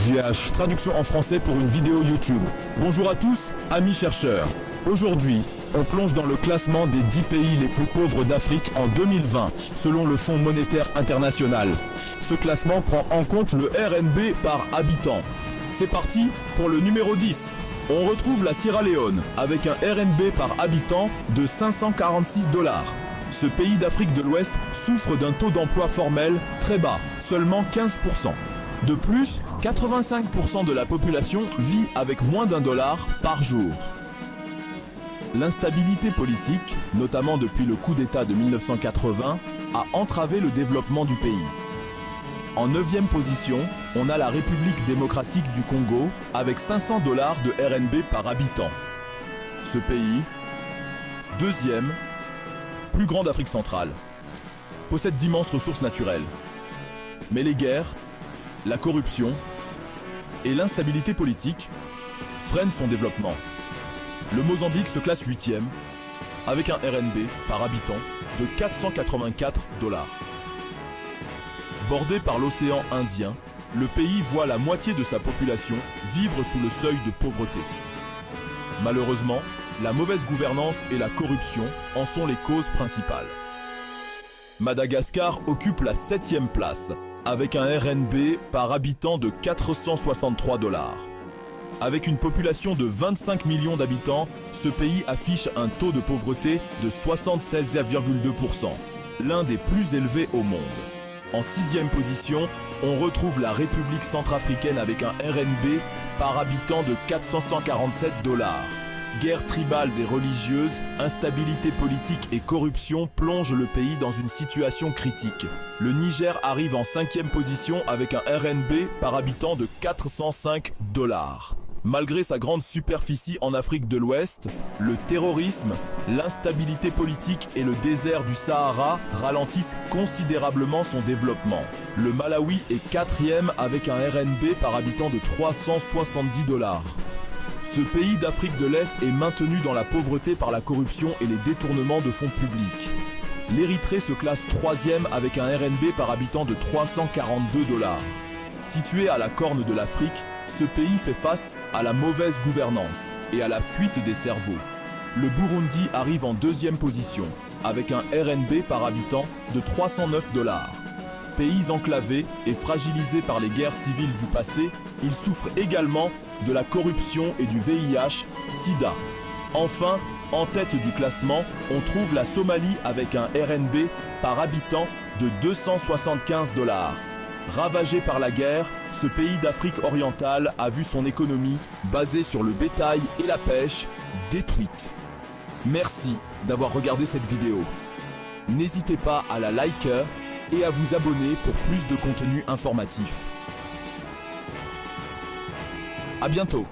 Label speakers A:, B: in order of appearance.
A: GH, traduction en français pour une vidéo YouTube. Bonjour à tous, amis chercheurs. Aujourd'hui, on plonge dans le classement des 10 pays les plus pauvres d'Afrique en 2020, selon le Fonds monétaire international. Ce classement prend en compte le RNB par habitant. C'est parti pour le numéro 10. On retrouve la Sierra Leone avec un RNB par habitant de 546 $. Ce pays d'Afrique de l'Ouest souffre d'un taux d'emploi formel très bas, seulement 15%. De plus, 85% de la population vit avec moins d'$1 par jour. L'instabilité politique, notamment depuis le coup d'État de 1980, a entravé le développement du pays. En 9e position, on a la République démocratique du Congo avec 500 $ de RNB par habitant. Ce pays, deuxième, plus grand d'Afrique centrale, possède d'immenses ressources naturelles. Mais les guerres, la corruption et l'instabilité politique freinent son développement. Le Mozambique se classe 8e avec un RNB par habitant de 484 $. Bordé par l'océan Indien, le pays voit la moitié de sa population vivre sous le seuil de pauvreté. Malheureusement, la mauvaise gouvernance et la corruption en sont les causes principales. Madagascar occupe la 7e place avec un RNB par habitant de 463 $. Avec une population de 25 millions d'habitants, ce pays affiche un taux de pauvreté de 76,2%, l'un des plus élevés au monde. En 6e position, on retrouve la République centrafricaine avec un RNB par habitant de 447 $. Guerres tribales et religieuses, instabilité politique et corruption plongent le pays dans une situation critique. Le Niger arrive en 5e position avec un RNB par habitant de 405 $. Malgré sa grande superficie en Afrique de l'Ouest, le terrorisme, l'instabilité politique et le désert du Sahara ralentissent considérablement son développement. Le Malawi est 4e avec un RNB par habitant de 370 $. Ce pays d'Afrique de l'Est est maintenu dans la pauvreté par la corruption et les détournements de fonds publics. L'Érythrée se classe 3e avec un RNB par habitant de 342 $. Situé à la corne de l'Afrique, ce pays fait face à la mauvaise gouvernance et à la fuite des cerveaux. Le Burundi arrive en 2e position avec un RNB par habitant de 309 $. Pays enclavé et fragilisé par les guerres civiles du passé, il souffre également de la corruption et du VIH/Sida. Enfin, en tête du classement, on trouve la Somalie avec un RNB par habitant de 275 $. Ravagé par la guerre, ce pays d'Afrique orientale a vu son économie, basée sur le bétail et la pêche, détruite. Merci d'avoir regardé cette vidéo. N'hésitez pas à la liker et à vous abonner pour plus de contenu informatif. À bientôt.